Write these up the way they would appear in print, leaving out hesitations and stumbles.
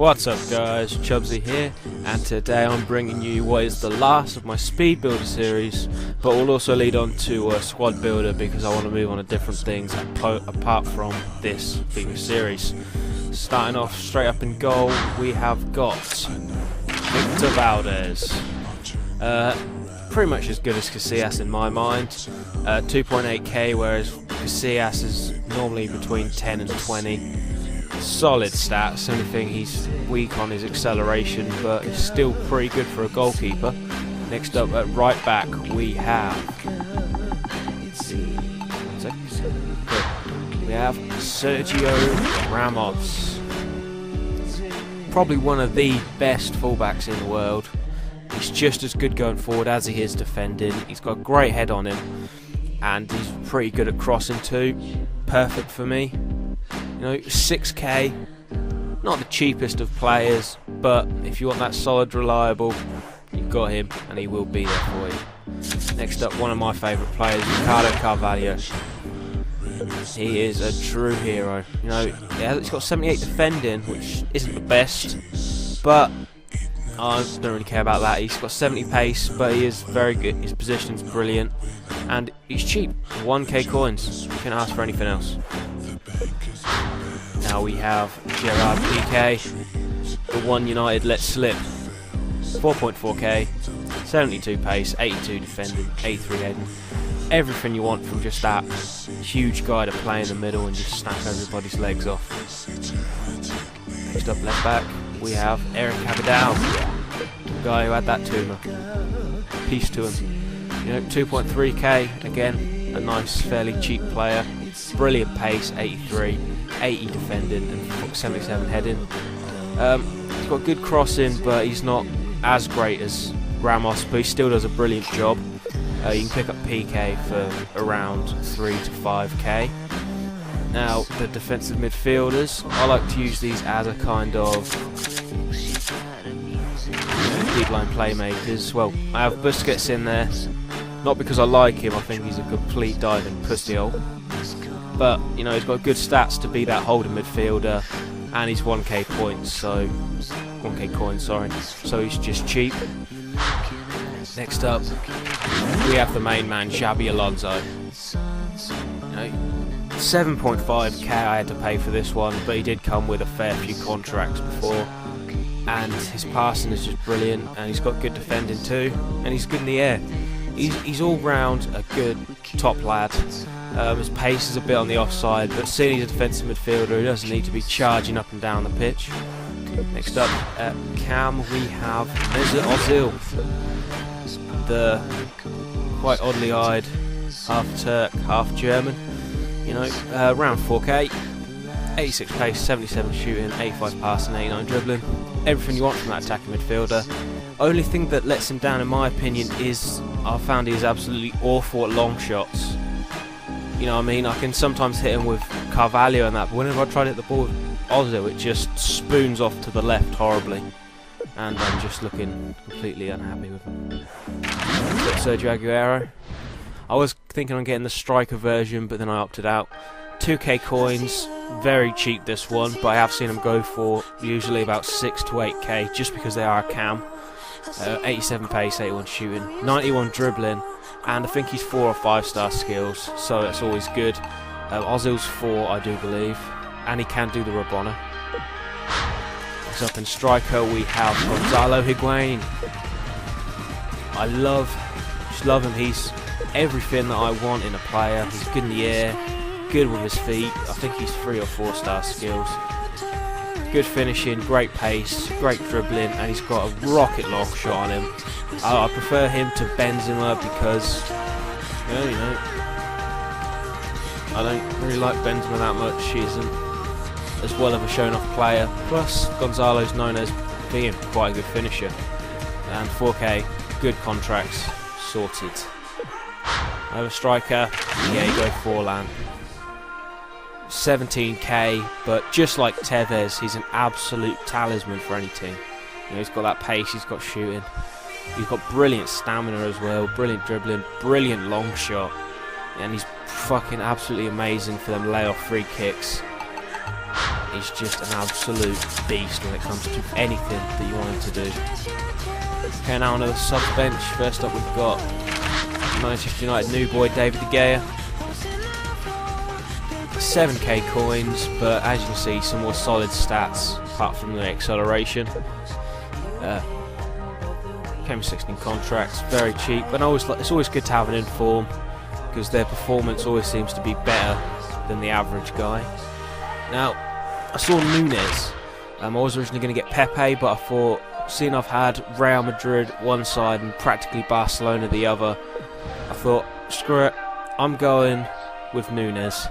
What's up guys, Chubsy here, and today I'm bringing you what is the last of my speed builder series, but will also lead on to a squad builder because I want to move on to different things apart from this bigger series. Starting off straight up in goal, we have got Victor Valdez. Pretty much as good as Casillas in my mind. 2.8k, whereas Casillas is normally between 10 and 20. Solid stats. Only thing he's weak on is acceleration, but it's still pretty good for a goalkeeper. Next up at right back we have Sergio Ramos. Probably one of the best fullbacks in the world. He's just as good going forward as he is defending. He's got a great head on him, and he's pretty good at crossing too. Perfect for me. You know, 6k, not the cheapest of players, but if you want that solid, reliable, you've got him, and he will be there for you. Next up, one of my favourite players, Ricardo Carvalho. He is a true hero. You know, he's got 78 defending, which isn't the best, but I don't really care about that. He's got 70 pace, but he is very good. His position's brilliant, and he's cheap. 1k coins. You can't ask for anything else. Now we have Gerard Piqué, the one United let slip. 4.4k, 72 pace, 82 defending, 83 heading. Everything you want from just that huge guy to play in the middle and just snap everybody's legs off. Next up, left back, we have Eric Abidal, the guy who had that tumour. Peace to him. You know, 2.3k, again, a nice, fairly cheap player. Brilliant pace, 83, 80 defending, and 77 heading. He's got good crossing, but he's not as great as Ramos, but he still does a brilliant job. You can pick up PK for around 3 to 5k. Now, the defensive midfielders, I like to use these as a kind of deep line playmakers. Well, I have Busquets in there, not because I like him, I think he's a complete diving pussy hole. But, you know, he's got good stats to be that holding midfielder, and he's 1k points, so 1k coins, sorry. So he's just cheap. Next up, we have the main man, Xabi Alonso. You know, 7.5k I had to pay for this one, but he did come with a fair few contracts before, and his passing is just brilliant, and he's got good defending too, and he's good in the air. He's all round a good top lad. His pace is a bit on the offside, but seeing he's a defensive midfielder, he doesn't need to be charging up and down the pitch. Next up at Cam we have Mesut Ozil, the quite oddly eyed half Turk, half German. You know, around 4k, 86 pace, 77 shooting, 85 passing, 89 dribbling. Everything you want from that attacking midfielder. Only thing that lets him down, in my opinion, is I found he is absolutely awful at long shots. You know what I mean? I can sometimes hit him with Carvalho and that, but whenever I try to hit the ball with Ozil, it just spoons off to the left horribly. And I'm just looking completely unhappy with him. Sergio Aguero. I was thinking on getting the striker version, but then I opted out. 2k coins, very cheap this one, but I have seen them go for usually about 6 to 8k just because they are a cam. 87 pace, 81 shooting, 91 dribbling, and I think he's 4 or 5 star skills, so that's always good. Ozil's 4, I do believe, and he can do the Rabona. Next up in striker we have Gonzalo Higuain. I just love him. He's everything that I want in a player. He's good in the air, good with his feet. I think he's 3 or 4 star skills. Good finishing, great pace, great dribbling, and he's got a rocket long shot on him. I prefer him to Benzema because, you know, I don't really like Benzema that much. He isn't as well of a shown-off player. Plus, Gonzalo's known as being quite a good finisher. And 4k, good contracts, sorted. Over striker, yeah, you go Forlan. 17k, but just like Tevez, he's an absolute talisman for any team. You know, he's got that pace, he's got shooting, he's got brilliant stamina as well, brilliant dribbling, brilliant long shot, and he's fucking absolutely amazing for them layoff free kicks. is just an absolute beast when it comes to anything that you want him to do. Okay, now on the sub bench. First up, we've got Manchester United new boy David De Gea. 7k coins, but as you can see, some more solid stats apart from the acceleration. Came with 16 contracts, very cheap, but it's always good to have an inform because their performance always seems to be better than the average guy. Now, I saw Nunes. I was originally going to get Pepe, but I thought, seeing I've had Real Madrid one side and practically Barcelona the other, I thought, screw it, I'm going with Nunes.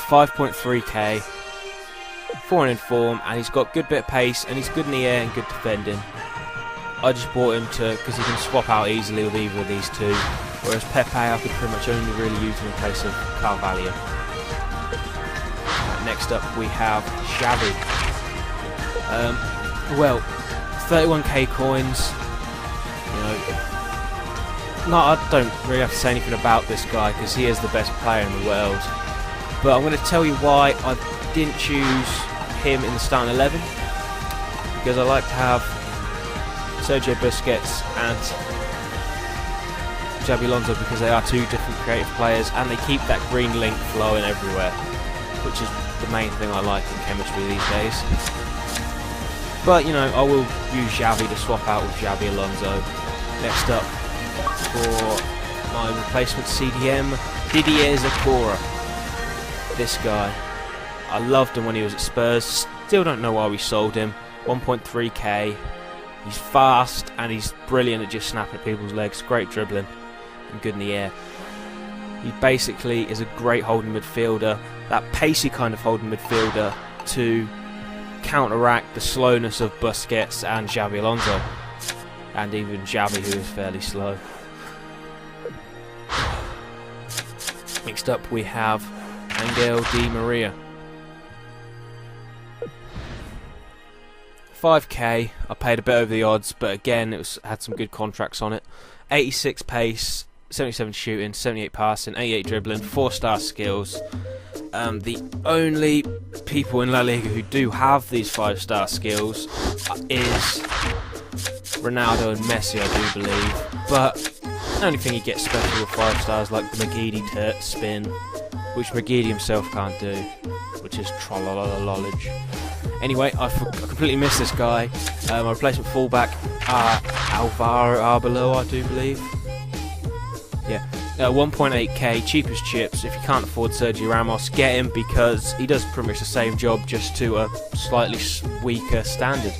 5.3k, 4 in form, and he's got good bit of pace, and he's good in the air and good defending. I just bought him because he can swap out easily with either of these two, whereas Pepe I could pretty much only really use him in place of Carvalho. Next up we have Xavi. 31k coins. I don't really have to say anything about this guy because he is the best player in the world. But I'm going to tell you why I didn't choose him in the starting 11. Because I like to have Sergio Busquets and Xabi Alonso because they are two different creative players and they keep that green link flowing everywhere, which is the main thing I like in chemistry these days. But I will use Xavi to swap out with Xabi Alonso. Next up for my replacement CDM, Didier Zokora. This guy, I loved him when he was at Spurs. Still don't know why we sold him. 1.3k. He's fast and he's brilliant at just snapping at people's legs. Great dribbling and good in the air. He basically is a great holding midfielder, that pacey kind of holding midfielder to counteract the slowness of Busquets and Xabi Alonso, and even Xavi, who is fairly slow. Next up we have Angel Di Maria. 5k, I paid a bit over the odds, but again it had some good contracts on it. 86 pace, 77 shooting, 78 passing, 88 dribbling, 4-star skills. The only people in La Liga who do have these 5-star skills is Ronaldo and Messi, I do believe. But the only thing he gets special with 5 stars, like the McGeady spin, which McGeady himself can't do, which is trollolololage. Anyway, I completely missed this guy. My replacement fullback, Alvaro Arbeloa, I do believe. Yeah, 1.8k, cheap as chips. If you can't afford Sergio Ramos, get him because he does pretty much the same job, just to a slightly weaker standard.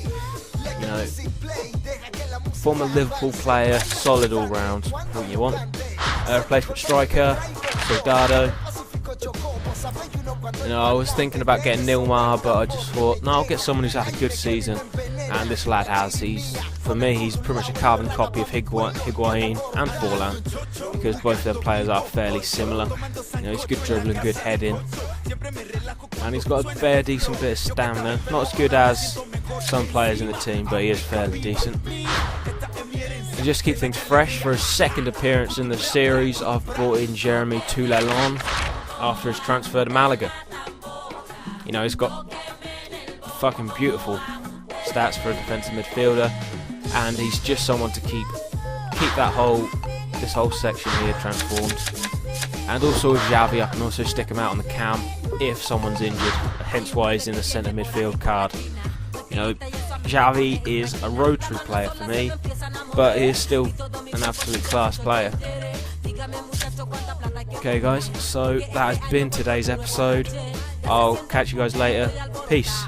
Former Liverpool player, solid all round. What you want? Replacement striker, Soldado. I was thinking about getting Nilmar, but I just thought, no, I'll get someone who's had a good season, and this lad has. For me, he's pretty much a carbon copy of Higuain and Forlan, because both their players are fairly similar. He's good dribbling, good heading, and he's got a fair decent bit of stamina. Not as good as some players in the team, but he is fairly decent. And just to keep things fresh, for his second appearance in the series, I've brought in Jeremy Toulon after his transfer to Malaga. He's got fucking beautiful stats for a defensive midfielder, and he's just someone to keep this whole section here transformed. And also with Xavi, I can also stick him out on the cam if someone's injured, hence why he's in the centre midfield card. Xavi is a rotary player for me, but he is still an absolute class player. Okay guys, so that has been today's episode. I'll catch you guys later. Peace.